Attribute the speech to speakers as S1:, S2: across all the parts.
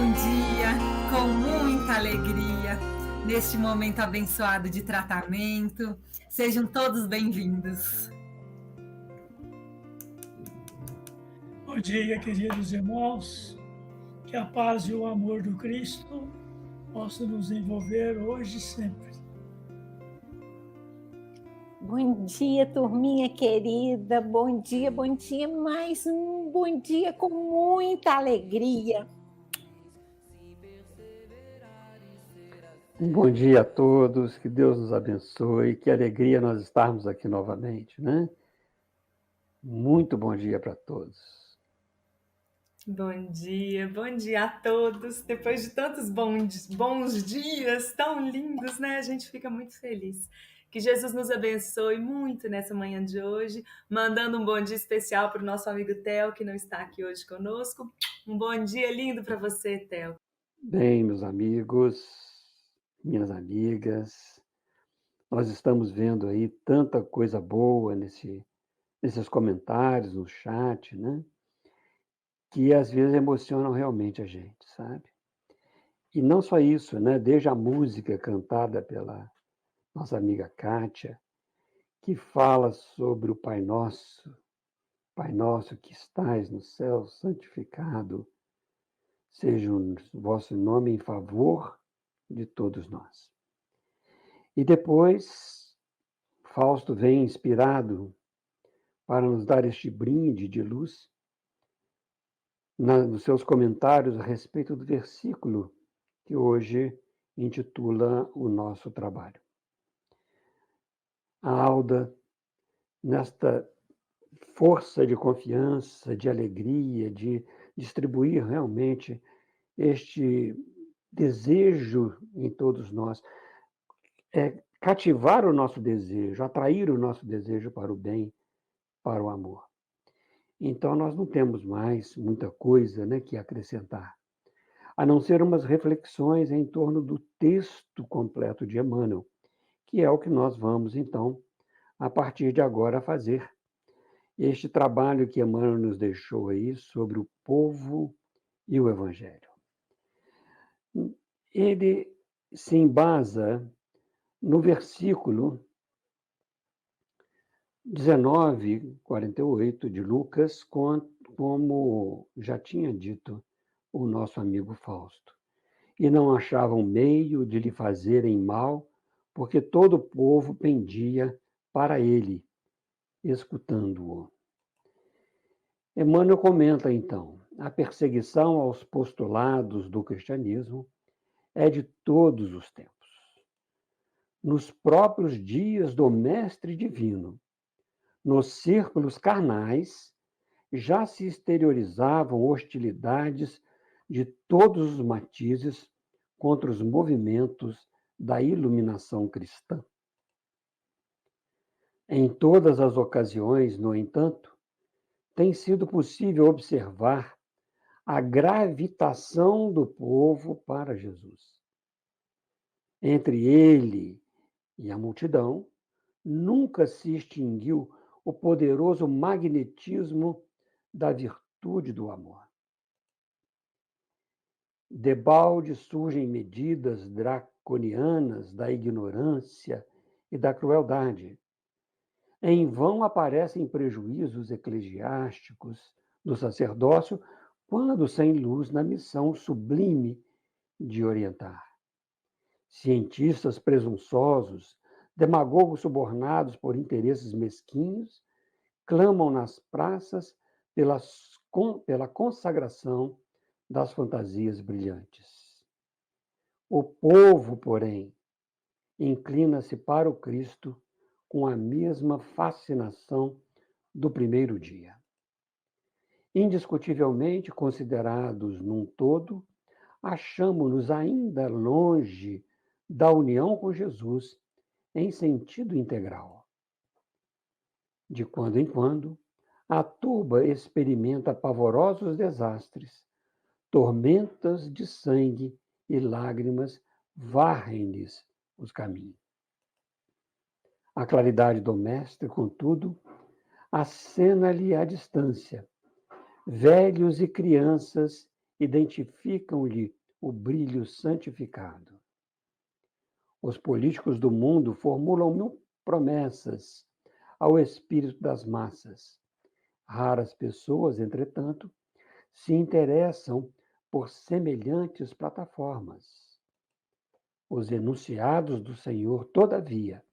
S1: bom dia, com muita alegria, neste momento abençoado de tratamento. Sejam todos bem-vindos.
S2: Bom dia, queridos irmãos. Que a paz e o amor do Cristo possam nos envolver hoje e sempre.
S3: Bom dia, turminha querida. Bom dia, mais um bom dia com muita alegria.
S4: Um bom dia a todos, que Deus nos abençoe, que alegria nós estarmos aqui novamente, né? Muito bom dia para todos.
S1: Bom dia a todos. Depois de tantos bons dias tão lindos, né? A gente fica muito feliz. Que Jesus nos abençoe muito nessa manhã de hoje, mandando um bom dia especial para o nosso amigo Theo, que não está aqui hoje conosco. Um bom dia lindo para você, Theo.
S4: Bem, meus amigos, minhas amigas, nós estamos vendo aí tanta coisa boa nesses comentários, no chat, né? Que às vezes emocionam realmente a gente, sabe? E não só isso, né? Desde a música cantada pela nossa amiga Kátia, que fala sobre o Pai Nosso que estais no céu, santificado seja o vosso nome em favor de todos nós. E depois, Fausto vem inspirado para nos dar este brinde de luz nos seus comentários a respeito do versículo que hoje intitula o nosso trabalho. A Alda, nesta força de confiança, de alegria, de distribuir realmente este desejo em todos nós, cativar o nosso desejo, atrair o nosso desejo para o bem, para o amor. Então, nós não temos mais muita coisa, né, que acrescentar, a não ser umas reflexões em torno do texto completo de Emmanuel, que é o que nós vamos, então, a partir de agora, fazer. Este trabalho que Emmanuel nos deixou aí sobre o povo e o Evangelho. Ele se embasa no versículo 19:48 de Lucas, como já tinha dito o nosso amigo Fausto. E não achavam meio de lhe fazerem mal, porque todo o povo pendia para ele, escutando-o. Emmanuel comenta, então, a perseguição aos postulados do cristianismo é de todos os tempos. Nos próprios dias do Mestre Divino, nos círculos carnais, já se exteriorizavam hostilidades de todos os matizes contra os movimentos da iluminação cristã. Em todas as ocasiões, no entanto, tem sido possível observar a gravitação do povo para Jesus. Entre ele e a multidão, nunca se extinguiu o poderoso magnetismo da virtude do amor. Debalde surgem medidas draconianas da ignorância e da crueldade. Em vão aparecem prejuízos eclesiásticos do sacerdócio quando sem luz na missão sublime de orientar. Cientistas presunçosos, demagogos subornados por interesses mesquinhos, clamam nas praças pela consagração das fantasias brilhantes. O povo, porém, inclina-se para o Cristo com a mesma fascinação do primeiro dia. Indiscutivelmente considerados num todo, achamo-nos ainda longe da união com Jesus em sentido integral. De quando em quando, a turba experimenta pavorosos desastres, tormentas de sangue e lágrimas varrem-lhes os caminhos. A claridade do Mestre, contudo, acena-lhe à distância. Velhos e crianças identificam-lhe o brilho santificado. Os políticos do mundo formulam mil promessas ao espírito das massas. Raras pessoas, entretanto, se interessam por semelhantes plataformas. Os enunciados do Senhor, todavia,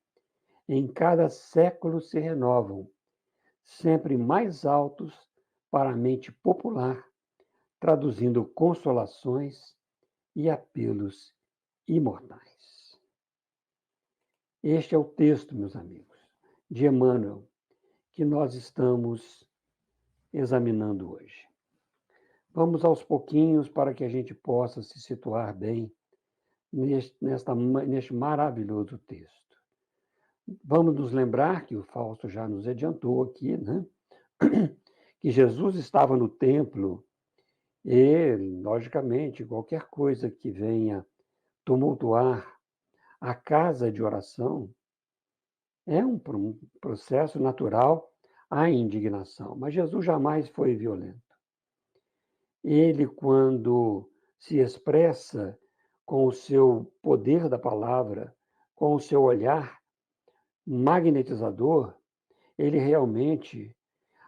S4: em cada século se renovam, sempre mais altos para a mente popular, traduzindo consolações e apelos imortais. Este é o texto, meus amigos, de Emmanuel, que nós estamos examinando hoje. Vamos aos pouquinhos para que a gente possa se situar bem neste maravilhoso texto. Vamos nos lembrar que o Fausto já nos adiantou aqui, né? Que Jesus estava no templo e, logicamente, qualquer coisa que venha tumultuar a casa de oração é um processo natural à indignação. Mas Jesus jamais foi violento. Ele, quando se expressa com o seu poder da palavra, com o seu olhar magnetizador, ele realmente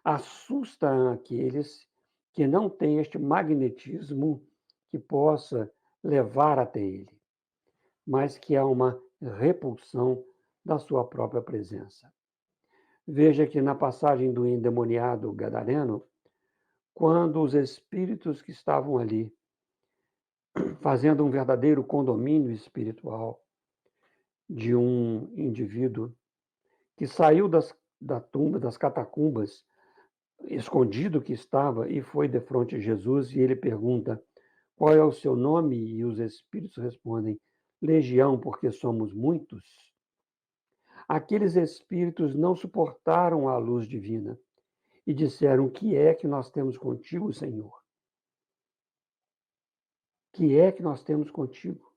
S4: assusta aqueles que não têm este magnetismo que possa levar até ele, mas que há uma repulsão da sua própria presença. Veja que na passagem do endemoniado gadareno, quando os espíritos que estavam ali fazendo um verdadeiro condomínio espiritual de um indivíduo que saiu da tumba, das catacumbas, escondido que estava, e foi defronte de Jesus, e ele pergunta: qual é o seu nome? E os espíritos respondem: Legião, porque somos muitos. Aqueles espíritos não suportaram a luz divina e disseram: que é que nós temos contigo, Senhor? Que é que nós temos contigo?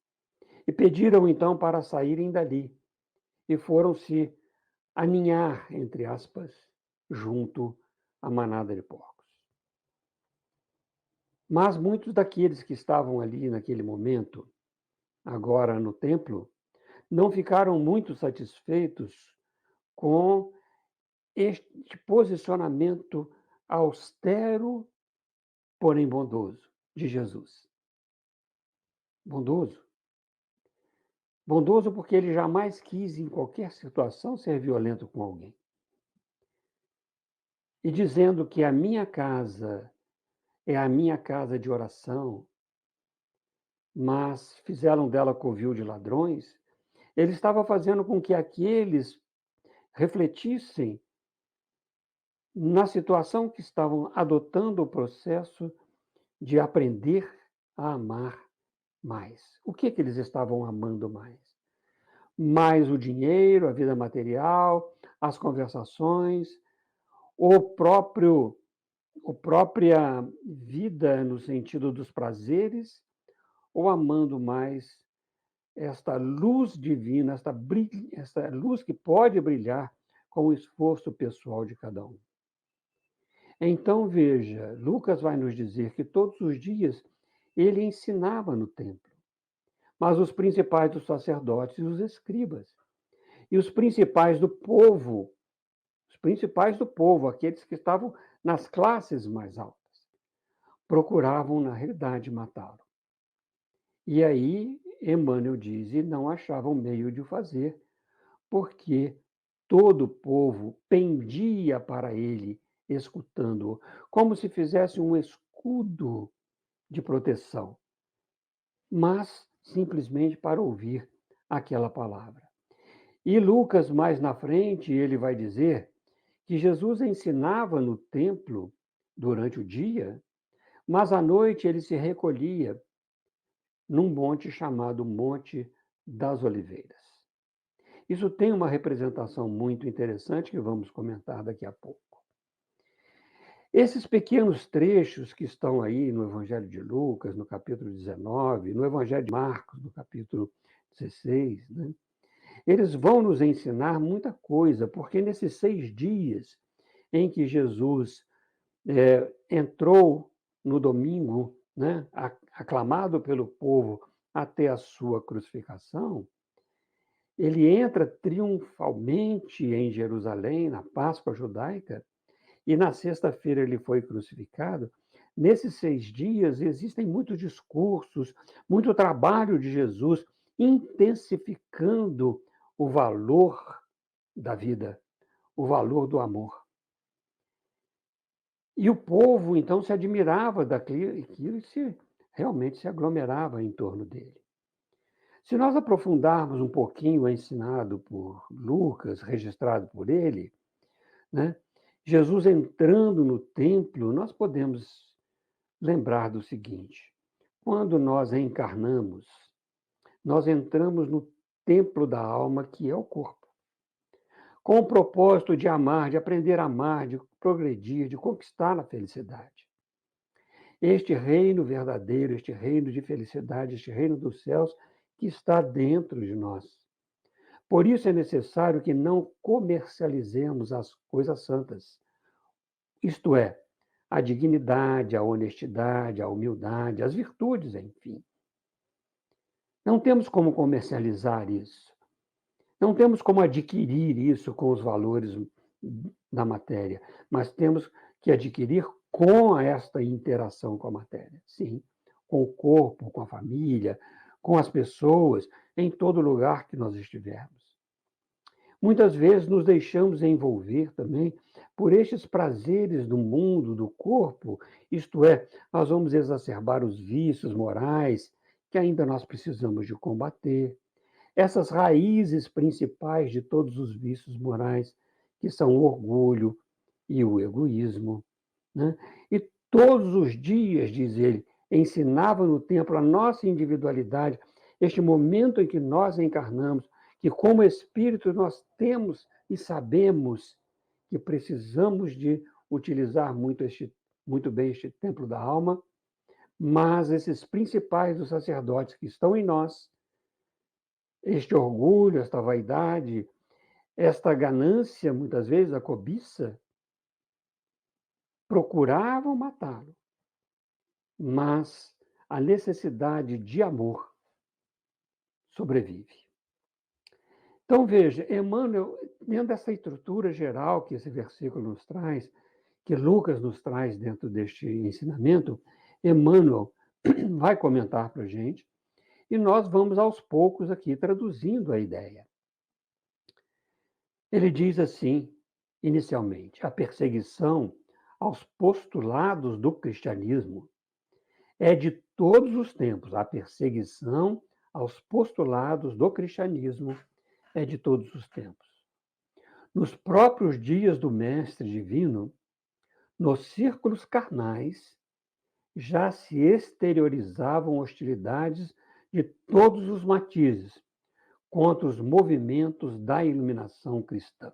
S4: E pediram então para saírem dali e foram se aninhar, entre aspas, junto à manada de porcos. Mas muitos daqueles que estavam ali naquele momento, agora no templo, não ficaram muito satisfeitos com este posicionamento austero, porém bondoso, de Jesus. Bondoso. Bondoso porque ele jamais quis, em qualquer situação, ser violento com alguém. E dizendo que a minha casa é a minha casa de oração, mas fizeram dela covil de ladrões, ele estava fazendo com que aqueles refletissem na situação que estavam adotando o processo de aprender a amar mais. O que que eles estavam amando mais? Mais o dinheiro, a vida material, as conversações, a própria vida no sentido dos prazeres, ou amando mais esta luz divina, esta luz que pode brilhar com o esforço pessoal de cada um. Então, veja, Lucas vai nos dizer que todos os dias ele ensinava no templo, mas os principais dos sacerdotes e os escribas, e os principais do povo, aqueles que estavam nas classes mais altas, procuravam, na realidade, matá-lo. E aí, Emmanuel diz, e não achavam meio de o fazer, porque todo o povo pendia para ele, escutando-o, como se fizesse um escudo de proteção, mas simplesmente para ouvir aquela palavra. E Lucas, mais na frente, ele vai dizer que Jesus ensinava no templo durante o dia, mas à noite ele se recolhia num monte chamado Monte das Oliveiras. Isso tem uma representação muito interessante que vamos comentar daqui a pouco. Esses pequenos trechos que estão aí no Evangelho de Lucas, no capítulo 19, no Evangelho de Marcos, no capítulo 16, né? Eles vão nos ensinar muita coisa, porque nesses 6 dias em que Jesus entrou no domingo né, aclamado pelo povo até a sua crucificação, ele entra triunfalmente em Jerusalém, na Páscoa judaica, e na sexta-feira ele foi crucificado. Nesses 6 dias existem muitos discursos, muito trabalho de Jesus, intensificando o valor da vida, o valor do amor. E o povo, então, se admirava daquilo e realmente se aglomerava em torno dele. Se nós aprofundarmos um pouquinho o ensinado por Lucas, registrado por ele, né, Jesus entrando no templo, nós podemos lembrar do seguinte: quando nós reencarnamos, nós entramos no templo da alma, que é o corpo, com o propósito de amar, de aprender a amar, de progredir, de conquistar a felicidade. Este reino verdadeiro, este reino de felicidade, este reino dos céus, que está dentro de nós. Por isso é necessário que não comercializemos as coisas santas, isto é, a dignidade, a honestidade, a humildade, as virtudes, enfim. Não temos como comercializar isso. Não temos como adquirir isso com os valores da matéria, mas temos que adquirir com esta interação com a matéria. Sim, com o corpo, com a família, com as pessoas, em todo lugar que nós estivermos. Muitas vezes nos deixamos envolver também por estes prazeres do mundo, do corpo, isto é, nós vamos exacerbar os vícios morais que ainda nós precisamos de combater. Essas raízes principais de todos os vícios morais, que são o orgulho e o egoísmo, né? E todos os dias, diz ele, ensinava no templo a nossa individualidade, este momento em que nós encarnamos, que como espírito nós temos e sabemos que precisamos de utilizar muito bem este templo da alma, mas esses principais dos sacerdotes que estão em nós, este orgulho, esta vaidade, esta ganância, muitas vezes a cobiça, procuravam matá-lo, mas a necessidade de amor sobrevive. Então, veja, Emmanuel, dentro dessa estrutura geral que esse versículo nos traz, que Lucas nos traz dentro deste ensinamento, Emmanuel vai comentar para a gente, e nós vamos aos poucos aqui traduzindo a ideia. Ele diz assim, inicialmente, a perseguição aos postulados do cristianismo é de todos os tempos. A perseguição aos postulados do cristianismo é de todos os tempos. Nos próprios dias do Mestre Divino, nos círculos carnais, já se exteriorizavam hostilidades de todos os matizes contra os movimentos da iluminação cristã.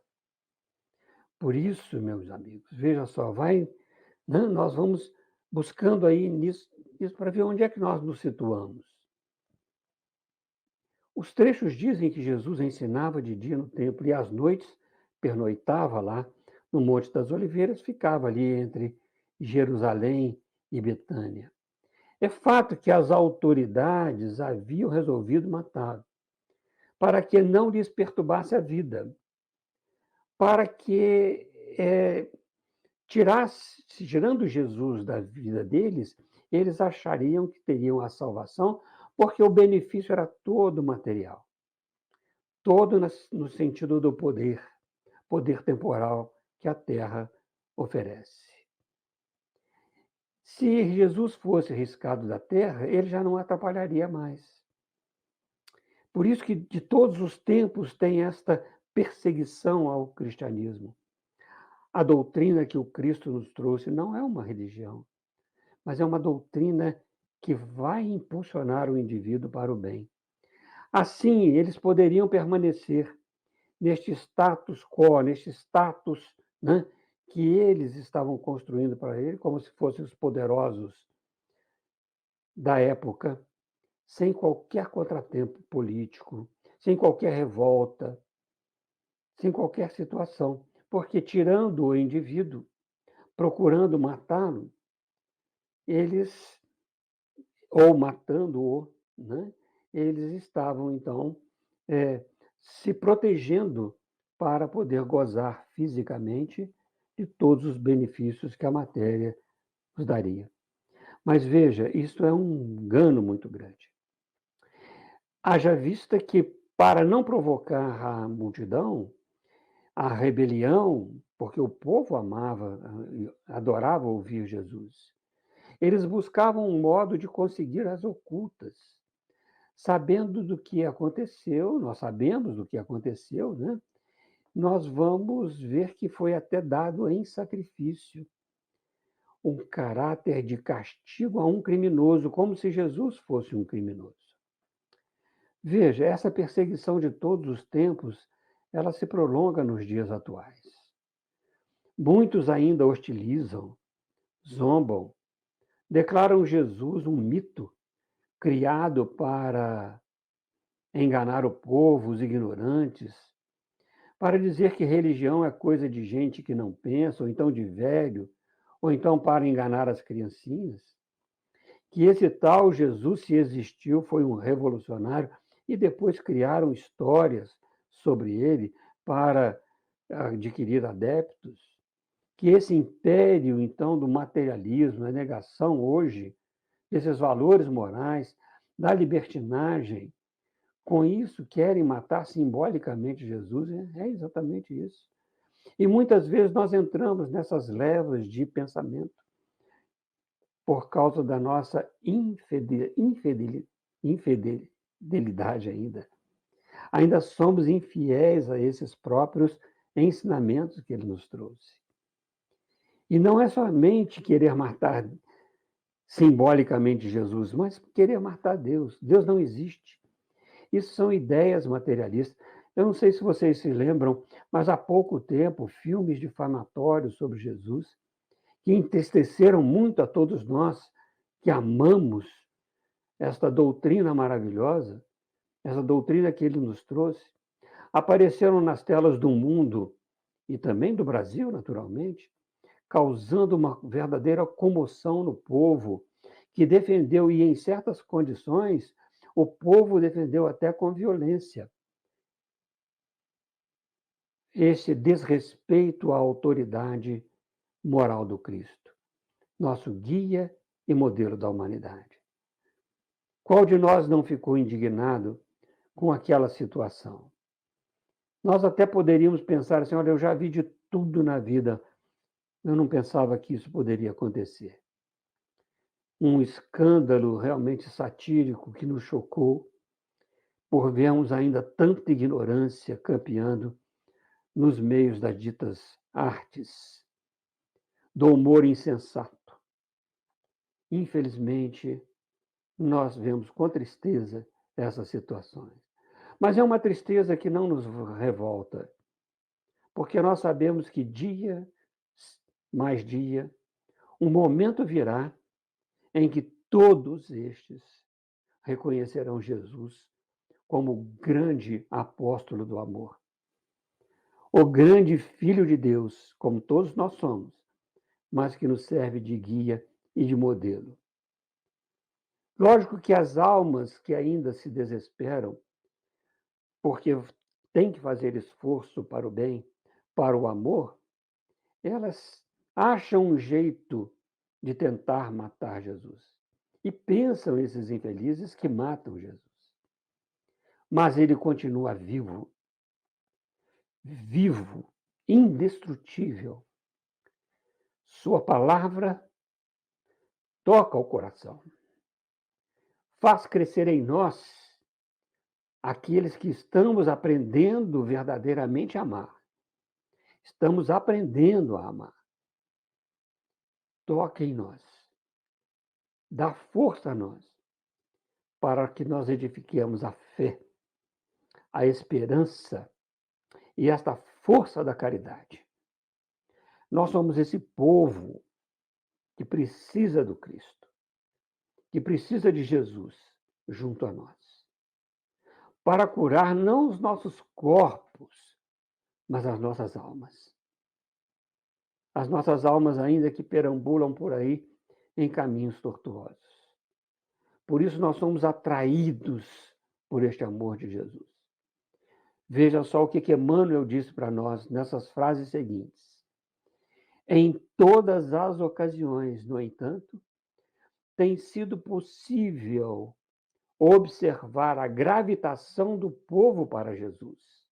S4: Por isso, meus amigos, veja só, nós vamos buscando aí nisso para ver onde é que nós nos situamos. Os trechos dizem que Jesus ensinava de dia no templo e às noites pernoitava lá no Monte das Oliveiras, ficava ali entre Jerusalém e Betânia. É fato que as autoridades haviam resolvido matá-lo, para que não lhes perturbasse a vida, para que, tirando Jesus da vida deles, eles achariam que teriam a salvação, porque o benefício era todo material, todo no sentido do poder temporal que a terra oferece. Se Jesus fosse riscado da terra, ele já não atrapalharia mais. Por isso que de todos os tempos tem esta perseguição ao cristianismo. A doutrina que o Cristo nos trouxe não é uma religião, mas é uma doutrina que vai impulsionar o indivíduo para o bem. Assim, eles poderiam permanecer neste status quo, neste status, né, que eles estavam construindo para ele, como se fossem os poderosos da época, sem qualquer contratempo político, sem qualquer revolta, sem qualquer situação. Porque, tirando o indivíduo, procurando matá-lo, eles ou matando-o, né? Eles estavam, então, se protegendo para poder gozar fisicamente de todos os benefícios que a matéria nos daria. Mas veja, isso é um engano muito grande. Haja vista que, para não provocar a multidão, a rebelião, porque o povo amava, adorava ouvir Jesus, eles buscavam um modo de conseguir as ocultas, sabendo do que aconteceu, nós sabemos do que aconteceu, né? Nós vamos ver que foi até dado em sacrifício um caráter de castigo a um criminoso, como se Jesus fosse um criminoso. Veja, essa perseguição de todos os tempos, ela se prolonga nos dias atuais. Muitos ainda hostilizam, zombam, declaram Jesus um mito criado para enganar o povo, os ignorantes, para dizer que religião é coisa de gente que não pensa, ou então de velho, ou então para enganar as criancinhas. Que esse tal Jesus, se existiu, foi um revolucionário, e depois criaram histórias sobre ele para adquirir adeptos. Que esse império, então, do materialismo, a negação hoje desses valores morais, da libertinagem, com isso querem matar simbolicamente Jesus, é exatamente isso. E muitas vezes nós entramos nessas levas de pensamento por causa da nossa infidelidade ainda. Ainda somos infiéis a esses próprios ensinamentos que ele nos trouxe. E não é somente querer matar simbolicamente Jesus, mas querer matar Deus. Deus não existe. Isso são ideias materialistas. Eu não sei se vocês se lembram, mas há pouco tempo, filmes difamatórios sobre Jesus, que entristeceram muito a todos nós que amamos esta doutrina maravilhosa, essa doutrina que ele nos trouxe, apareceram nas telas do mundo e também do Brasil, naturalmente, causando uma verdadeira comoção no povo, que defendeu, e em certas condições, o povo defendeu até com violência esse desrespeito à autoridade moral do Cristo, nosso guia e modelo da humanidade. Qual de nós não ficou indignado com aquela situação? Nós até poderíamos pensar assim, olha, eu já vi de tudo na vida, eu não pensava que isso poderia acontecer. Um escândalo realmente satírico que nos chocou por vermos ainda tanta ignorância campeando nos meios das ditas artes, do humor insensato. Infelizmente, nós vemos com tristeza essas situações. Mas é uma tristeza que não nos revolta, porque nós sabemos que dia mais dia, um momento virá em que todos estes reconhecerão Jesus como o grande apóstolo do amor, o grande Filho de Deus, como todos nós somos, mas que nos serve de guia e de modelo. Lógico que as almas que ainda se desesperam, porque têm que fazer esforço para o bem, para o amor, elas acham um jeito de tentar matar Jesus. E pensam esses infelizes que matam Jesus. Mas ele continua vivo, vivo, indestrutível. Sua palavra toca o coração. Faz crescer em nós aqueles que estamos aprendendo verdadeiramente a amar. Estamos aprendendo a amar. Toca em nós. Dá força a nós para que nós edifiquemos a fé, a esperança e esta força da caridade. Nós somos esse povo que precisa do Cristo, que precisa de Jesus junto a nós, para curar não os nossos corpos, mas as nossas almas. As nossas almas ainda que perambulam por aí em caminhos tortuosos. Por isso nós somos atraídos por este amor de Jesus. Veja só o que Emmanuel disse para nós nessas frases seguintes. Em todas as ocasiões, no entanto, tem sido possível observar a gravitação do povo para Jesus.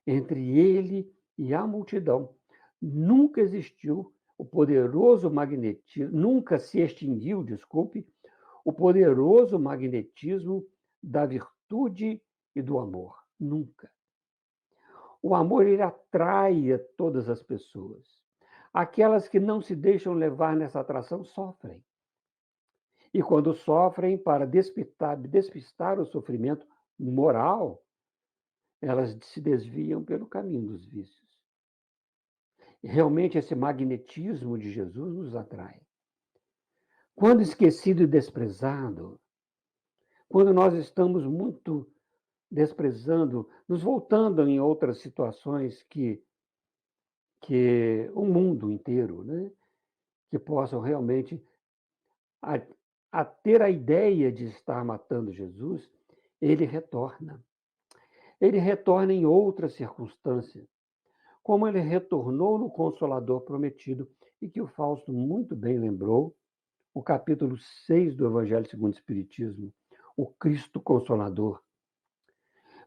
S4: Entre ele e a multidão, nunca existiu o poderoso magnetismo, nunca se extinguiu, desculpe, o poderoso magnetismo da virtude e do amor. Nunca. O amor, ele atrai a todas as pessoas. Aquelas que não se deixam levar nessa atração sofrem. E quando sofrem, para despistar o sofrimento moral, elas se desviam pelo caminho dos vícios. Realmente, esse magnetismo de Jesus nos atrai. Quando esquecido e desprezado, quando nós estamos muito desprezando, nos voltando em outras situações que o mundo inteiro, né, que possam realmente a ter a ideia de estar matando Jesus, ele retorna. Ele retorna em outras circunstâncias, como ele retornou no Consolador prometido, e que o Fausto muito bem lembrou, o capítulo 6 do Evangelho segundo o Espiritismo, o Cristo Consolador.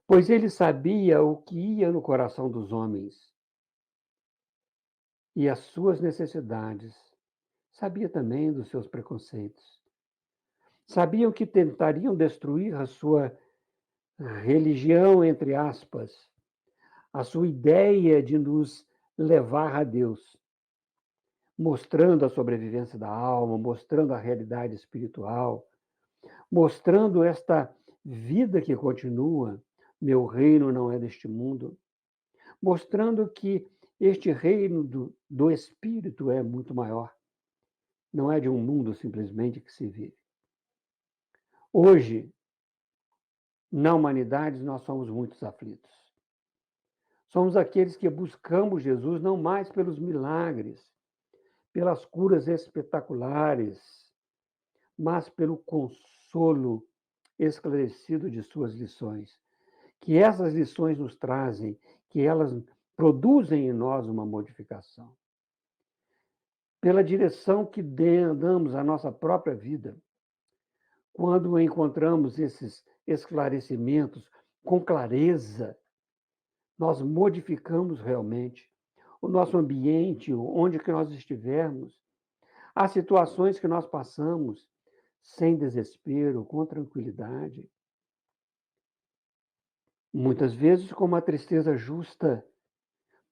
S4: Pois ele sabia o que ia no coração dos homens e as suas necessidades. Sabia também dos seus preconceitos. Sabiam que tentariam destruir a sua religião, entre aspas, a sua ideia de nos levar a Deus, mostrando a sobrevivência da alma, mostrando a realidade espiritual, mostrando esta vida que continua, meu reino não é deste mundo, mostrando que este reino do Espírito é muito maior, não é de um mundo simplesmente que se vive. Hoje, na humanidade, nós somos muitos aflitos. Somos aqueles que buscamos Jesus não mais pelos milagres, pelas curas espetaculares, mas pelo consolo esclarecido de suas lições. Que essas lições nos trazem, que elas produzem em nós uma modificação. Pela direção que damos à nossa própria vida, quando encontramos esses esclarecimentos com clareza, nós modificamos realmente o nosso ambiente, onde que nós estivermos, as situações que nós passamos, sem desespero, com tranquilidade. Muitas vezes com uma tristeza justa,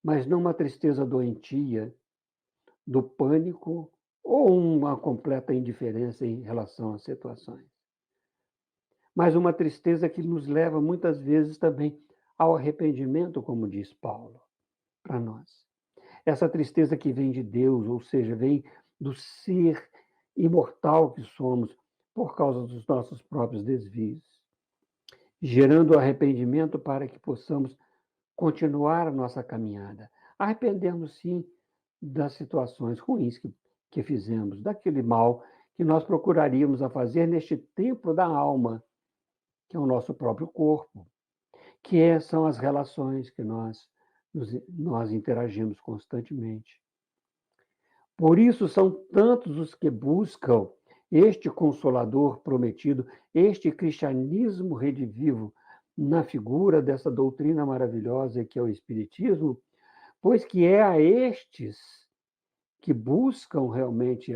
S4: mas não uma tristeza doentia, do pânico ou uma completa indiferença em relação às situações. Mas uma tristeza que nos leva muitas vezes também ao arrependimento, como diz Paulo, para nós. Essa tristeza que vem de Deus, ou seja, vem do ser imortal que somos por causa dos nossos próprios desvios, gerando arrependimento para que possamos continuar a nossa caminhada. Arrependermos, sim, das situações ruins que fizemos, daquele mal que nós procuraríamos a fazer neste templo da alma, que é o nosso próprio corpo, são as relações que nós interagimos constantemente. Por isso são tantos os que buscam este Consolador prometido, este cristianismo redivivo, na figura dessa doutrina maravilhosa que é o Espiritismo, pois que é a estes que buscam realmente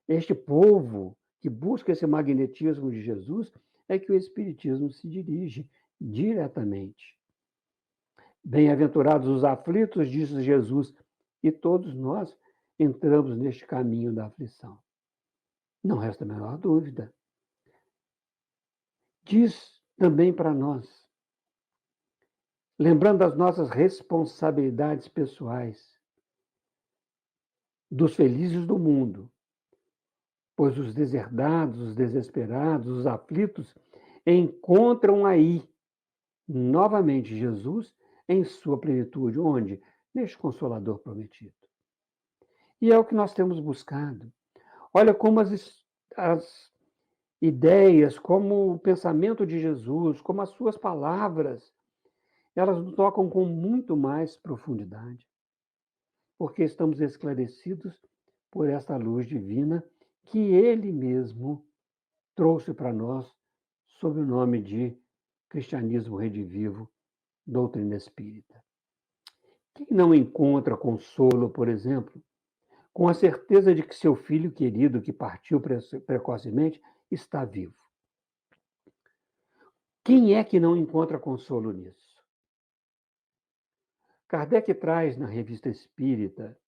S4: este povo, que busca esse magnetismo de Jesus, é que o Espiritismo se dirige diretamente. Bem-aventurados os aflitos, disse Jesus, e todos nós entramos neste caminho da aflição. Não resta a menor dúvida. Diz também para nós, lembrando das nossas responsabilidades pessoais, dos felizes do mundo, pois os deserdados, os desesperados, os aflitos encontram aí novamente Jesus em sua plenitude. Onde? Neste Consolador prometido. E é o que nós temos buscado. Olha como as ideias, como o pensamento de Jesus, como as suas palavras, elas nos tocam com muito mais profundidade, porque estamos esclarecidos por esta luz divina que Ele mesmo trouxe para nós sob o nome de Cristianismo Redivivo, doutrina espírita. Quem não encontra consolo, por exemplo, com a certeza de que seu filho querido, que partiu precocemente, está vivo? Quem é que não encontra consolo nisso? Kardec traz na Revista Espírita,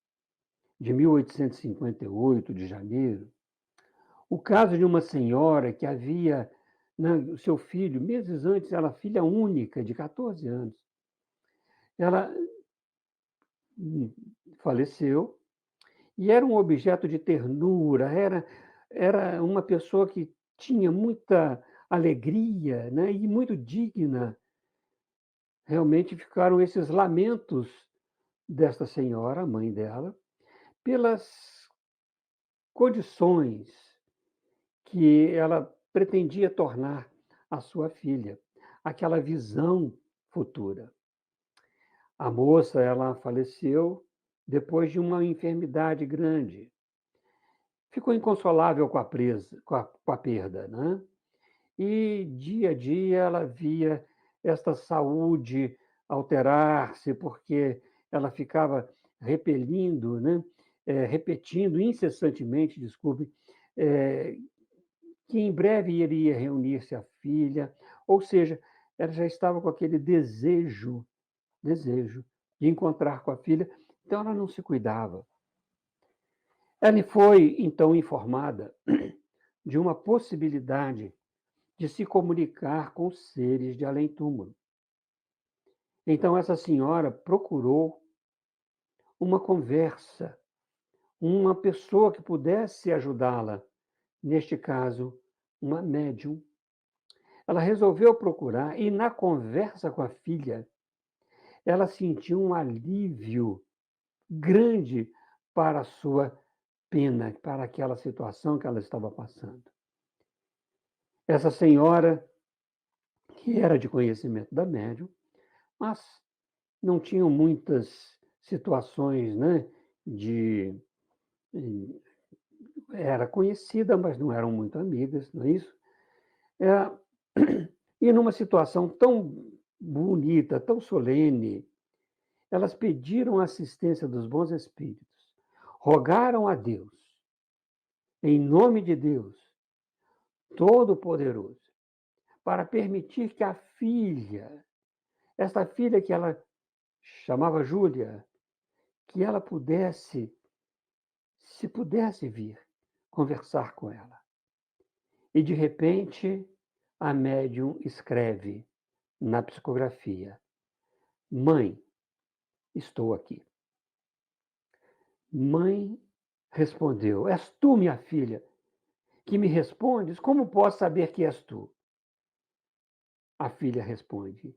S4: de 1858, de janeiro, o caso de uma senhora que havia, o seu filho, meses antes, ela filha única, de 14 anos. Ela faleceu e era um objeto de ternura, era uma pessoa que tinha muita alegria, né, e muito digna. Realmente ficaram esses lamentos desta senhora, a mãe dela, pelas condições que ela pretendia tornar a sua filha, aquela visão futura. A moça, ela faleceu depois de uma enfermidade grande. Ficou inconsolável com a perda, né? E dia a dia ela via esta saúde alterar-se, porque ela ficava repelindo, né? Repetindo incessantemente, desculpe, que em breve iria reunir-se a filha, ou seja, ela já estava com aquele desejo de encontrar com a filha, então ela não se cuidava. Ela foi, então, informada de uma possibilidade de se comunicar com seres de além-túmulo. Então, essa senhora procurou uma conversa, uma pessoa que pudesse ajudá-la, neste caso, uma médium. Ela resolveu procurar e, na conversa com a filha, ela sentiu um alívio grande para a sua pena, para aquela situação que ela estava passando. Essa senhora, que era de conhecimento da médium, mas não tinham muitas situações, né, era conhecida, mas não eram muito amigas, não é isso? E numa situação tão bonita, tão solene, elas pediram a assistência dos bons espíritos, rogaram a Deus, em nome de Deus Todo-Poderoso, para permitir que a filha, esta filha que ela chamava Júlia, que ela pudesse vir conversar com ela. E, de repente, a médium escreve na psicografia: Mãe, estou aqui. Mãe respondeu: És tu, minha filha, que me respondes? Como posso saber que és tu? A filha responde: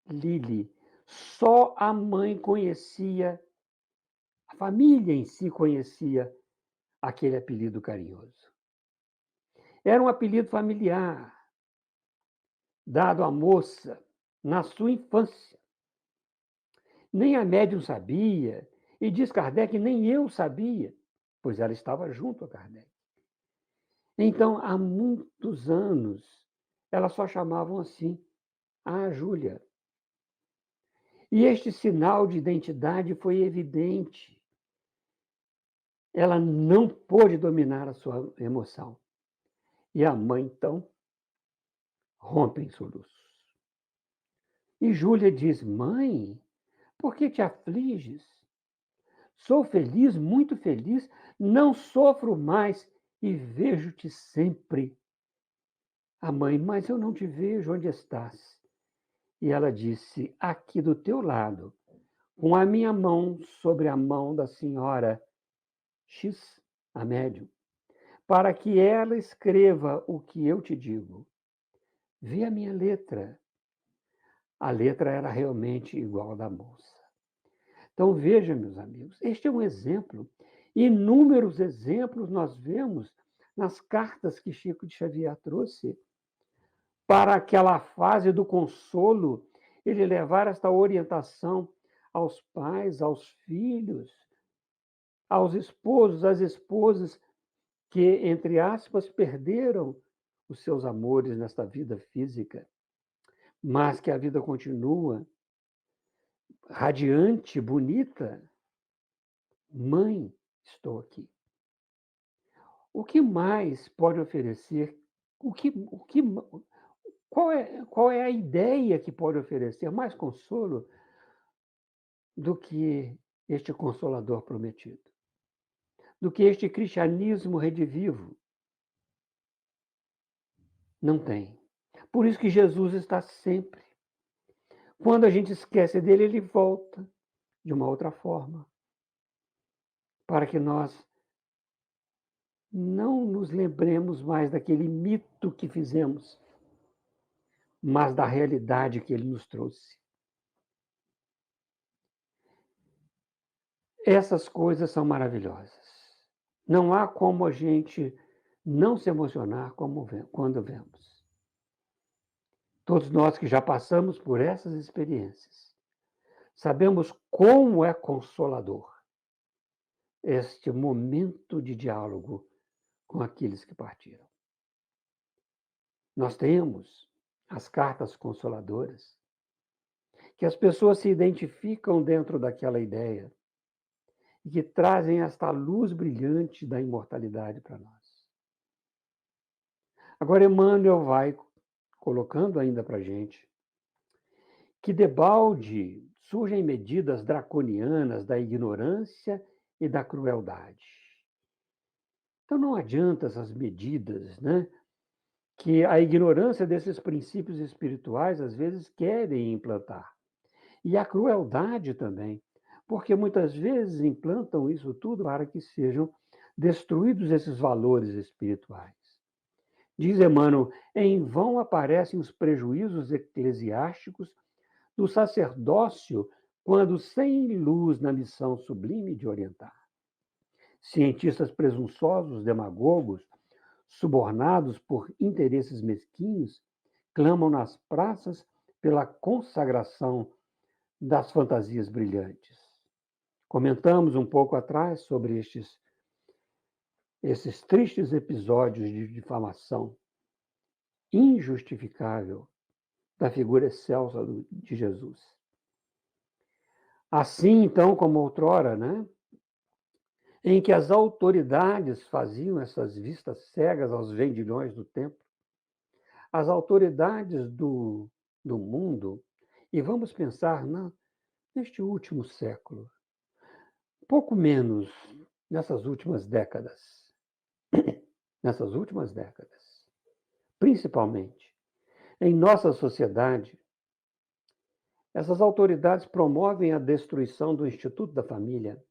S4: Lili, só a mãe conhecia, a família em si conhecia aquele apelido carinhoso. Era um apelido familiar, dado à moça na sua infância. Nem a médium sabia, e diz Kardec, nem eu sabia, pois ela estava junto a Kardec. Então, há muitos anos, elas só chamavam assim, a Júlia. E este sinal de identidade foi evidente. Ela não pôde dominar a sua emoção. E a mãe, então, rompe em soluços. E Júlia diz: Mãe, por que te afliges? Sou feliz, muito feliz, não sofro mais e vejo-te sempre. A mãe: Mas eu não te vejo, onde estás? E ela disse: Aqui do teu lado, com a minha mão sobre a mão da senhora X, a médium, para que ela escreva o que eu te digo. Vê a minha letra. A letra era realmente igual à da moça. Então, veja, meus amigos, este é um exemplo. Inúmeros exemplos nós vemos nas cartas que Chico de Xavier trouxe, para aquela fase do consolo, ele levar esta orientação aos pais, aos filhos, aos esposos, às esposas que, entre aspas, perderam os seus amores nesta vida física, mas que a vida continua radiante, bonita. Mãe, estou aqui. O que mais pode oferecer? Qual é a ideia que pode oferecer mais consolo do que este Consolador prometido? Do que este cristianismo redivivo? Não tem. Por isso que Jesus está sempre. Quando a gente esquece dele, ele volta de uma outra forma, para que nós não nos lembremos mais daquele mito que fizemos, mas da realidade que ele nos trouxe. Essas coisas são maravilhosas. Não há como a gente não se emocionar quando vemos. Todos nós que já passamos por essas experiências, sabemos como é consolador este momento de diálogo com aqueles que partiram. Nós temos as cartas consoladoras, que as pessoas se identificam dentro daquela ideia e que trazem esta luz brilhante da imortalidade para nós. Agora, Emmanuel vai colocando ainda para a gente que debalde surgem medidas draconianas da ignorância e da crueldade. Então não adianta essas medidas, né? Que a ignorância desses princípios espirituais às vezes querem implantar. E a crueldade também, porque muitas vezes implantam isso tudo para que sejam destruídos esses valores espirituais. Diz Emmanuel, em vão aparecem os prejuízos eclesiásticos do sacerdócio quando sem luz na missão sublime de orientar. Cientistas presunçosos, demagogos, subornados por interesses mesquinhos, clamam nas praças pela consagração das fantasias brilhantes. Comentamos um pouco atrás sobre esses tristes episódios de difamação injustificável da figura excelsa de Jesus. Assim, então, como outrora, né, em que as autoridades faziam essas vistas cegas aos vendilhões do templo, as autoridades do mundo, e vamos pensar neste último século, pouco menos nessas últimas décadas, principalmente em nossa sociedade, essas autoridades promovem a destruição do Instituto da Família,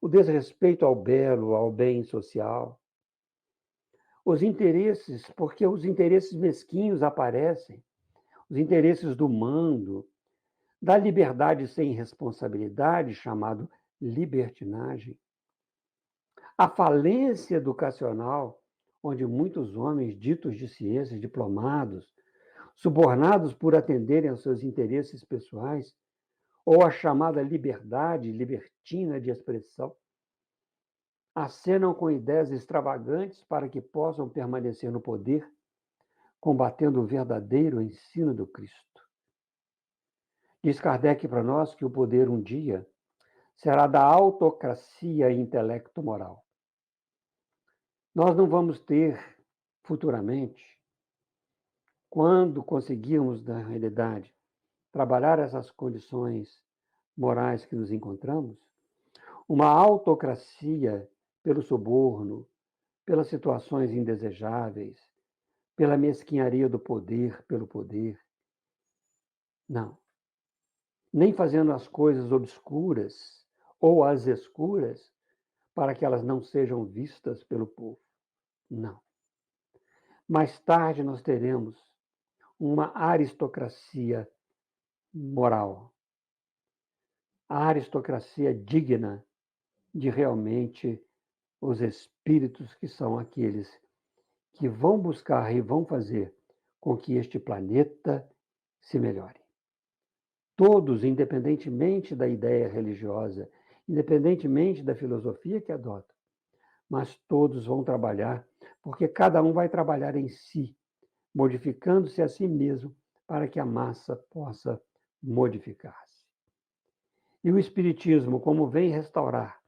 S4: o desrespeito ao belo, ao bem social, porque os interesses mesquinhos aparecem, os interesses do mando, da liberdade sem responsabilidade, chamado libertinagem, a falência educacional, onde muitos homens ditos de ciências, diplomados, subornados por atenderem aos seus interesses pessoais, ou a chamada liberdade libertina de expressão, acenam com ideias extravagantes para que possam permanecer no poder, combatendo o verdadeiro ensino do Cristo. Diz Kardec para nós que o poder um dia será da autocracia intelecto-moral. Nós não vamos ter futuramente, quando conseguirmos, na realidade, trabalhar essas condições morais que nos encontramos, uma autocracia pelo suborno, pelas situações indesejáveis, pela mesquinharia do poder, pelo poder. Não. Nem fazendo as coisas obscuras ou às escuras para que elas não sejam vistas pelo povo. Não. Mais tarde nós teremos uma aristocracia moral. A aristocracia digna de realmente os espíritos que são aqueles que vão buscar e vão fazer com que este planeta se melhore. Todos, independentemente da ideia religiosa, independentemente da filosofia que adotam, mas todos vão trabalhar, porque cada um vai trabalhar em si, modificando-se a si mesmo para que a massa possa modificar-se. E o Espiritismo, como vem restaurar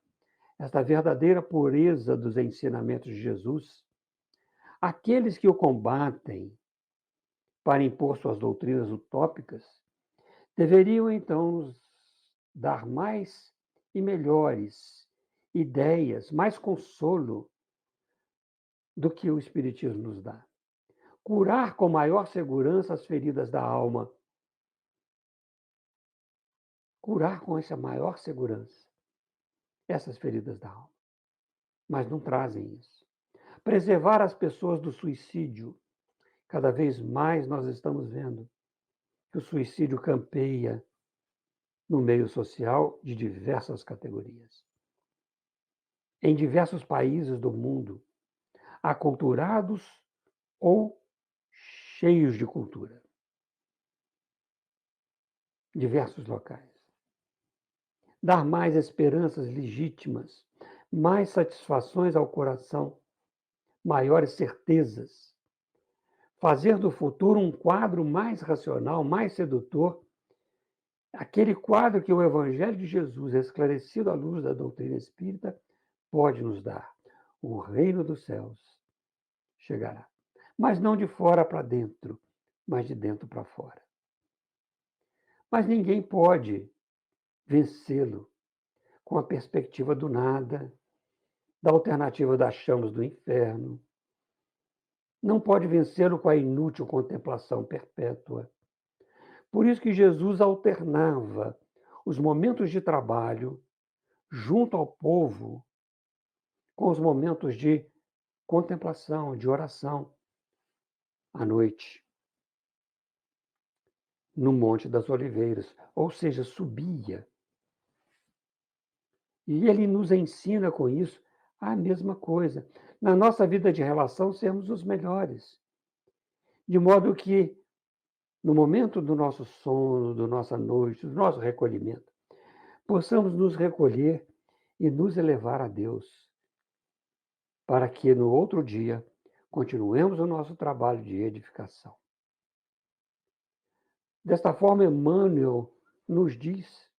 S4: esta verdadeira pureza dos ensinamentos de Jesus, aqueles que o combatem para impor suas doutrinas utópicas, deveriam então nos dar mais e melhores ideias, mais consolo do que o Espiritismo nos dá. Curar com maior segurança as feridas da alma. Curar com essa maior segurança essas feridas da alma. Mas não trazem isso. Preservar as pessoas do suicídio. Cada vez mais nós estamos vendo que o suicídio campeia no meio social de diversas categorias. Em diversos países do mundo, aculturados ou cheios de cultura. Diversos locais. Dar mais esperanças legítimas, mais satisfações ao coração, maiores certezas. Fazer do futuro um quadro mais racional, mais sedutor. Aquele quadro que o Evangelho de Jesus, esclarecido à luz da doutrina espírita, pode nos dar. O reino dos céus chegará. Mas não de fora para dentro, mas de dentro para fora. Mas ninguém pode vencê-lo com a perspectiva do nada, da alternativa das chamas do inferno. Não pode vencê-lo com a inútil contemplação perpétua. Por isso que Jesus alternava os momentos de trabalho junto ao povo com os momentos de contemplação, de oração, à noite, no Monte das Oliveiras, ou seja, subia. E ele nos ensina com isso a mesma coisa. Na nossa vida de relação, sermos os melhores. De modo que, no momento do nosso sono, da nossa noite, do nosso recolhimento, possamos nos recolher e nos elevar a Deus, para que no outro dia continuemos o nosso trabalho de edificação. Desta forma, Emmanuel nos diz,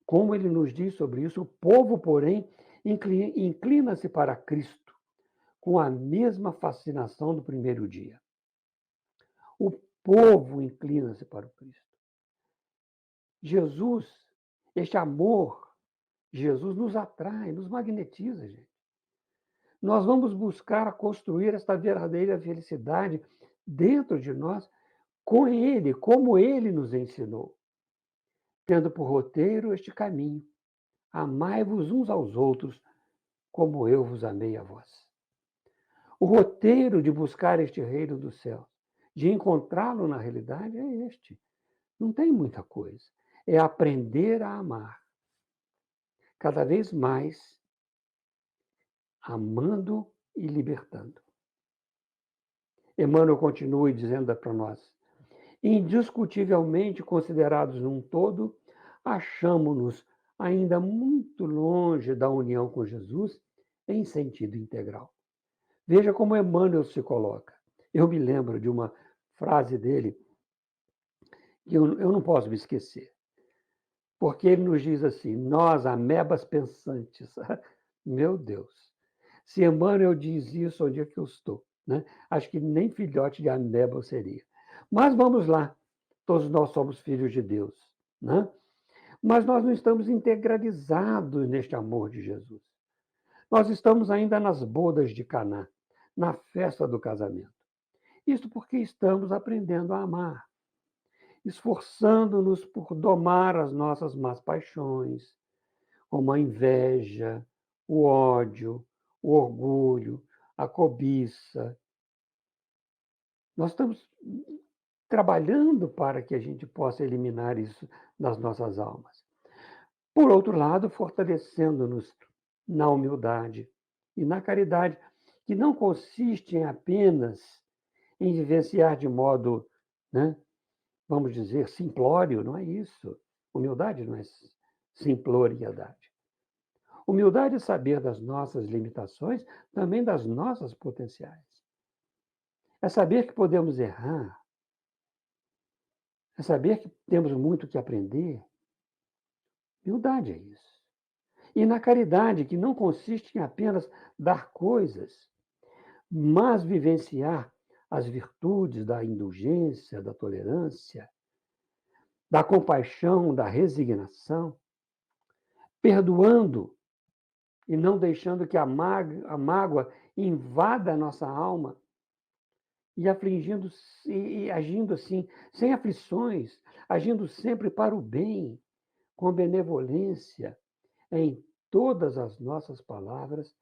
S4: como ele nos diz sobre isso, o povo, porém, inclina-se para Cristo com a mesma fascinação do primeiro dia. O povo inclina-se para o Cristo. Jesus, este amor, Jesus nos atrai, nos magnetiza, gente. Nós vamos buscar construir esta verdadeira felicidade dentro de nós, com Ele, como Ele nos ensinou, tendo por roteiro este caminho. Amai-vos uns aos outros, como eu vos amei a vós. O roteiro de buscar este reino dos céus, de encontrá-lo na realidade, é este. Não tem muita coisa. É aprender a amar. Cada vez mais, amando e libertando. Emmanuel continua dizendo para nós: indiscutivelmente considerados num todo, achamo-nos ainda muito longe da união com Jesus em sentido integral. Veja como Emmanuel se coloca. Eu me lembro de uma frase dele que eu não posso me esquecer. Porque ele nos diz assim: nós, amebas pensantes. Meu Deus! Se Emmanuel diz isso, onde é que eu estou? Né? Acho que nem filhote de ameba eu seria. Mas vamos lá, todos nós somos filhos de Deus. Né? Mas nós não estamos integralizados neste amor de Jesus. Nós estamos ainda nas bodas de Caná, na festa do casamento. Isso porque estamos aprendendo a amar, esforçando-nos por domar as nossas más paixões, como a inveja, o ódio, o orgulho, a cobiça. Nós estamos trabalhando para que a gente possa eliminar isso das nossas almas. Por outro lado, fortalecendo-nos na humildade, E na caridade, que não consiste em apenas em vivenciar de modo, né, vamos dizer, simplório, não é isso. Humildade não é simploriedade. Humildade é saber das nossas limitações, também das nossas potenciais. É saber que podemos errar, é saber que temos muito que aprender. Humildade é isso. E na caridade, que não consiste em apenas dar coisas, mas vivenciar as virtudes da indulgência, da tolerância, da compaixão, da resignação, perdoando e não deixando que a mágoa invada a nossa alma e afligindo e agindo assim, sem aflições, agindo sempre para o bem, com benevolência em todas as nossas palavras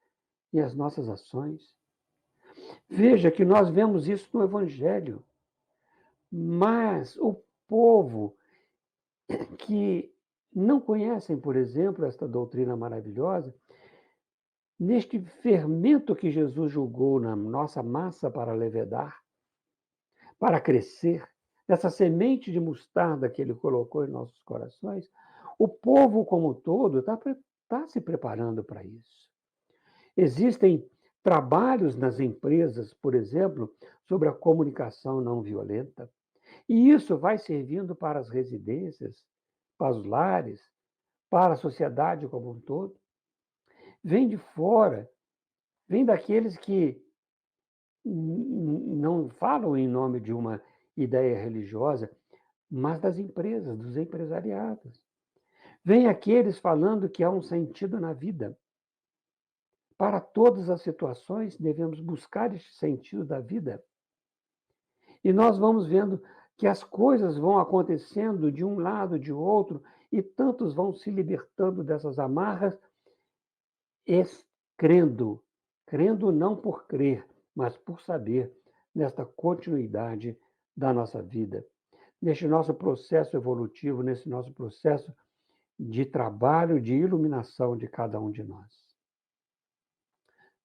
S4: e as nossas ações. Veja que nós vemos isso no Evangelho, mas o povo que não conhecem, por exemplo, esta doutrina maravilhosa, neste fermento que Jesus julgou na nossa massa para levedar, para crescer, nessa semente de mostarda que ele colocou em nossos corações, o povo como um todo está se preparando para isso. Existem trabalhos nas empresas, por exemplo, sobre a comunicação não violenta, e isso vai servindo para as residências, para os lares, para a sociedade como um todo. Vem de fora, vem daqueles que não falam em nome de uma ideia religiosa, mas das empresas, dos empresariados. Vem aqueles falando que há um sentido na vida. Para todas as situações, devemos buscar este sentido da vida. E nós vamos vendo que as coisas vão acontecendo de um lado, de outro, e tantos vão se libertando dessas amarras, crendo, crendo não por crer, mas por saber, nesta continuidade da nossa vida, neste nosso processo evolutivo, nesse nosso processo de trabalho, de iluminação de cada um de nós.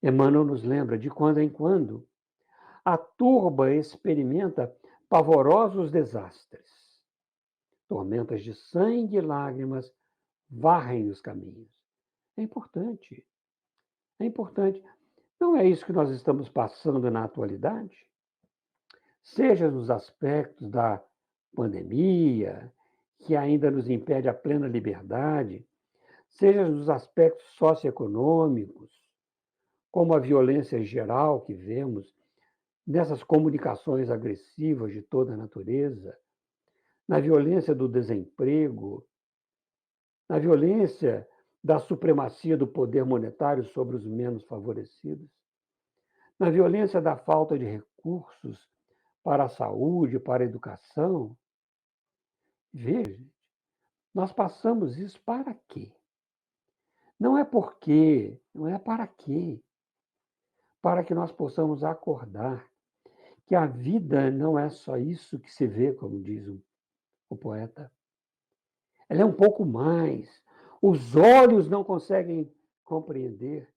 S4: Emmanuel nos lembra, de quando em quando, a turba experimenta pavorosos desastres. Tormentas de sangue e lágrimas varrem os caminhos. É importante. É importante. Não é isso que nós estamos passando na atualidade? Seja nos aspectos da pandemia, que ainda nos impede a plena liberdade, seja nos aspectos socioeconômicos, como a violência geral que vemos nessas comunicações agressivas de toda a natureza, na violência do desemprego, na violência da supremacia do poder monetário sobre os menos favorecidos, na violência da falta de recursos para a saúde, para a educação. Veja, nós passamos isso para quê? Não é porque, não é para quê? Para que nós possamos acordar que a vida não é só isso que se vê, como diz o poeta. Ela é um pouco mais. Os olhos não conseguem compreender,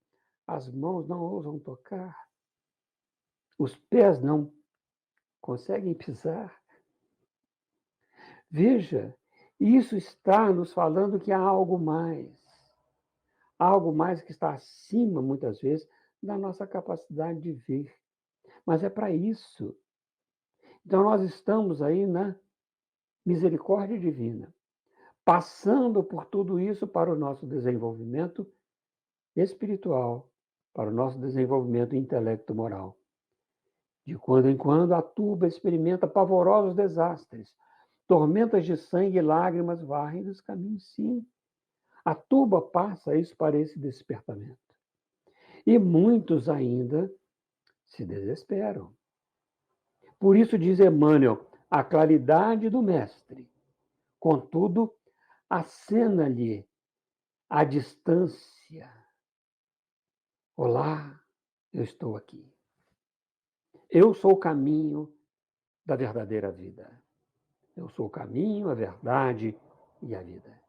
S4: as mãos não ousam tocar, os pés não conseguem pisar. Veja, isso está nos falando que há algo mais que está acima, muitas vezes, da nossa capacidade de ver. Mas é para isso. Então, nós estamos aí na misericórdia divina, passando por tudo isso para o nosso desenvolvimento espiritual, para o nosso desenvolvimento intelecto-moral. De quando em quando, a turba experimenta pavorosos desastres, tormentas de sangue e lágrimas varrem dos caminhos, sim. A turba passa isso para esse despertamento. E muitos ainda se desesperam. Por isso diz Emmanuel, a claridade do mestre. Contudo, acena-lhe a distância. Olá, eu estou aqui. Eu sou o caminho da verdadeira vida. Eu sou o caminho, a verdade e a vida.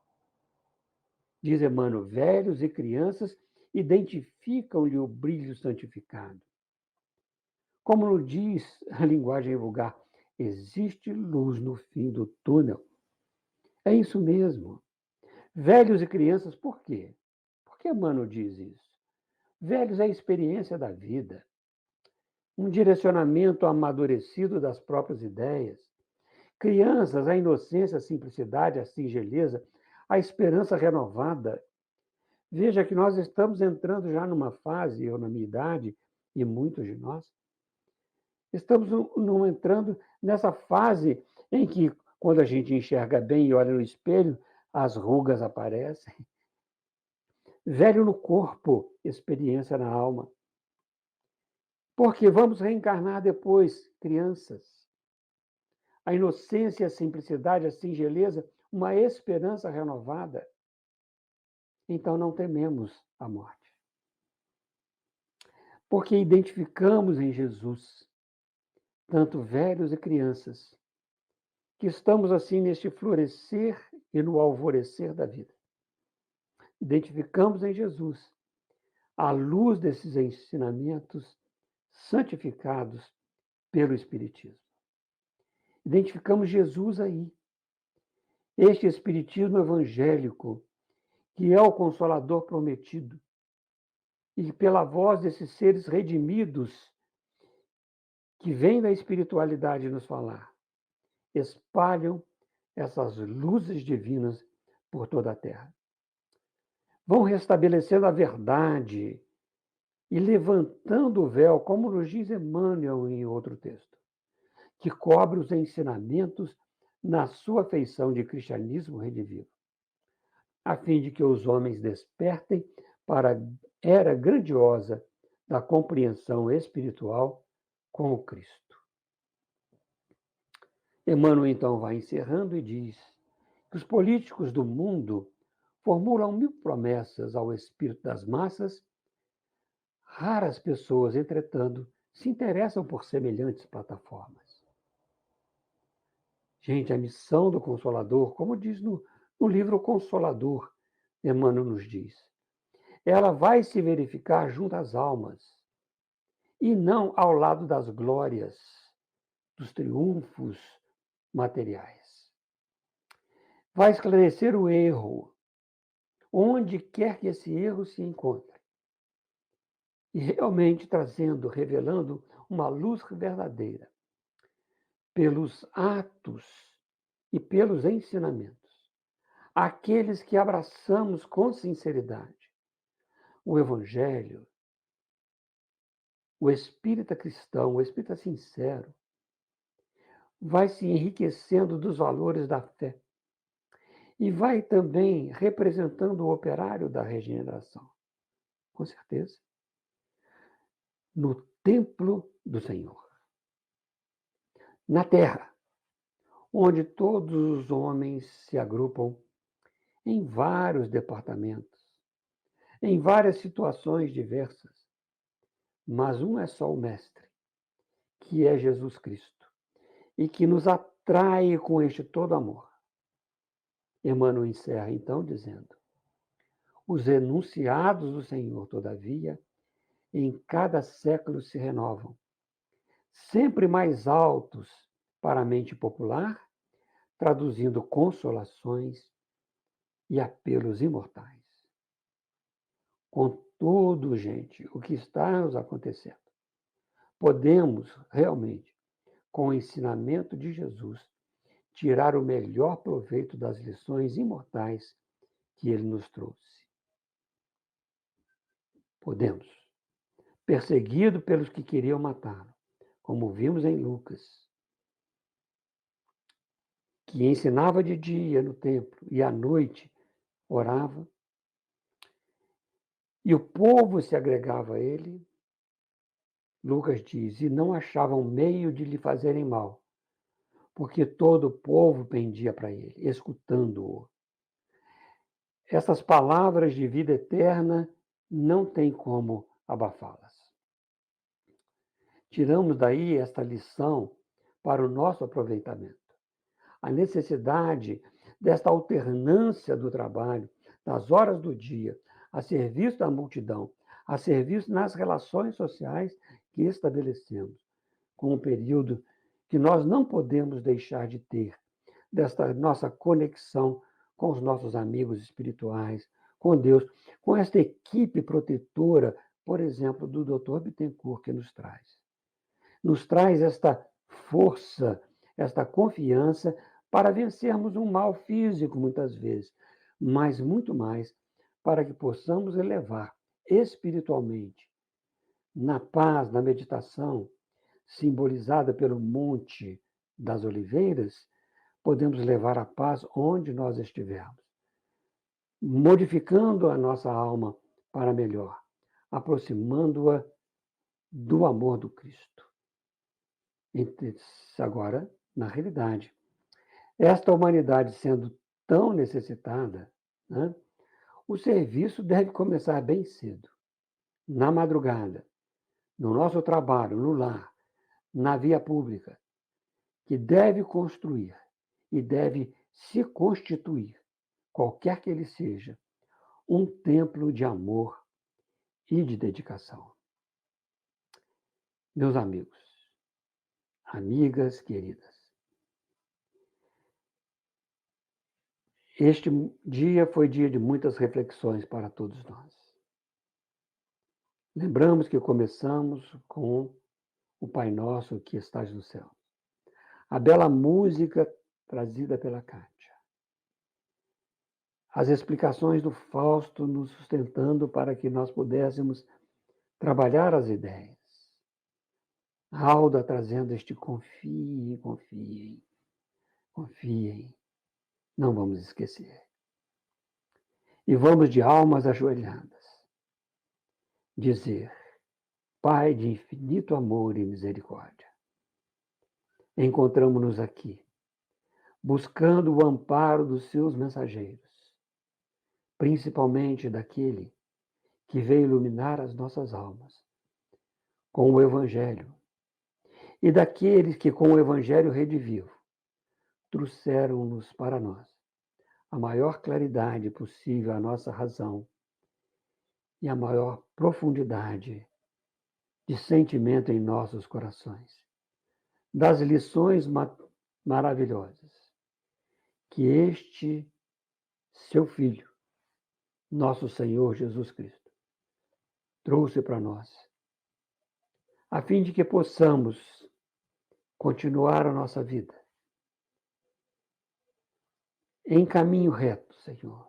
S4: Diz Emmanuel, velhos e crianças identificam-lhe o brilho santificado. Como nos diz a linguagem vulgar, existe luz no fim do túnel. É isso mesmo. Velhos e crianças, por quê? Por que Emmanuel diz isso? Velhos é a experiência da vida, um direcionamento amadurecido das próprias ideias. Crianças, a inocência, a simplicidade, a singeleza, a esperança renovada. Veja que nós estamos entrando já numa fase, eu na minha idade, e muitos de nós, estamos entrando nessa fase em que, quando a gente enxerga bem e olha no espelho, as rugas aparecem. Velho no corpo, experiência na alma. Porque vamos reencarnar depois, crianças. A inocência, a simplicidade, a singeleza, uma esperança renovada. Então não tememos a morte. Porque identificamos em Jesus, tanto velhos e crianças, que estamos assim neste florescer e no alvorecer da vida. Identificamos em Jesus, à luz desses ensinamentos santificados pelo Espiritismo. Identificamos Jesus aí. Este Espiritismo evangélico, que é o Consolador prometido, e pela voz desses seres redimidos, que vêm da espiritualidade nos falar, espalham essas luzes divinas por toda a terra. Vão restabelecendo a verdade e levantando o véu, como nos diz Emmanuel em outro texto, que cobre os ensinamentos na sua feição de cristianismo redivivo, a fim de que os homens despertem para a era grandiosa da compreensão espiritual com o Cristo. Emmanuel, então, vai encerrando e diz que os políticos do mundo formulam 1000 promessas ao espírito das massas. Raras pessoas, entretanto, se interessam por semelhantes plataformas. Gente, a missão do Consolador, como diz no livro Consolador, Emmanuel nos diz, ela vai se verificar junto às almas, e não ao lado das glórias, dos triunfos materiais. Vai esclarecer o erro, onde quer que esse erro se encontre, e realmente trazendo, revelando uma luz verdadeira, pelos atos e pelos ensinamentos, aqueles que abraçamos com sinceridade o Evangelho, o espírita cristão, o espírita sincero, vai se enriquecendo dos valores da fé e vai também representando o operário da regeneração, com certeza, no templo do Senhor, na terra, onde todos os homens se agrupam em vários departamentos, em várias situações diversas, mas um é só o Mestre, que é Jesus Cristo, e que nos atrai com este todo amor. Emmanuel encerra então dizendo: os enunciados do Senhor, todavia, em cada século se renovam, sempre mais altos para a mente popular, traduzindo consolações e apelos imortais. Contudo, gente, o que está nos acontecendo? Podemos realmente, com o ensinamento de Jesus, tirar o melhor proveito das lições imortais que ele nos trouxe. Podemos. Perseguido pelos que queriam matá-lo, como vimos em Lucas, que ensinava de dia no templo e à noite orava, e o povo se agregava a ele. Lucas diz, e não achavam meio de lhe fazerem mal, porque todo o povo pendia para ele, escutando-o. Essas palavras de vida eterna não tem como abafá-las. Tiramos daí esta lição para o nosso aproveitamento. A necessidade desta alternância do trabalho, das horas do dia, a serviço da multidão, a serviço nas relações sociais que estabelecemos, com um período que nós não podemos deixar de ter, desta nossa conexão com os nossos amigos espirituais, com Deus, com esta equipe protetora, por exemplo, do Dr. Bittencourt, que nos traz esta força, esta confiança para vencermos um mal físico, muitas vezes, mas muito mais para que possamos elevar espiritualmente, na paz, na meditação, simbolizada pelo Monte das Oliveiras, podemos levar a paz onde nós estivermos, modificando a nossa alma para melhor, aproximando-a do amor do Cristo. Agora, na realidade, esta humanidade sendo tão necessitada, né, o serviço deve começar bem cedo, na madrugada, no nosso trabalho, no lar, na via pública, que deve construir e deve se constituir, qualquer que ele seja, um templo de amor e de dedicação. Meus amigos, amigas queridas, este dia foi dia de muitas reflexões para todos nós. Lembramos que começamos com o Pai Nosso que estás no céu. A bela música trazida pela Kátia. As explicações do Fausto nos sustentando para que nós pudéssemos trabalhar as ideias. A Alda trazendo este confiem, confiem, confiem. Não vamos esquecer. E vamos de almas ajoelhadas dizer: Pai de infinito amor e misericórdia, encontramos-nos aqui, buscando o amparo dos seus mensageiros, principalmente daquele que veio iluminar as nossas almas com o Evangelho, e daqueles que, com o Evangelho redivivo, trouxeram-nos para nós a maior claridade possível à nossa razão e a maior profundidade de sentimento em nossos corações, das lições maravilhosas que este seu Filho, nosso Senhor Jesus Cristo, trouxe para nós, a fim de que possamos continuar a nossa vida em caminho reto, Senhor,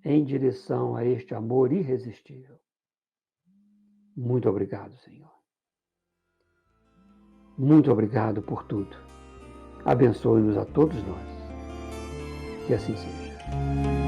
S4: em direção a este amor irresistível. Muito obrigado, Senhor. Muito obrigado por tudo. Abençoe-nos a todos nós. Que assim seja.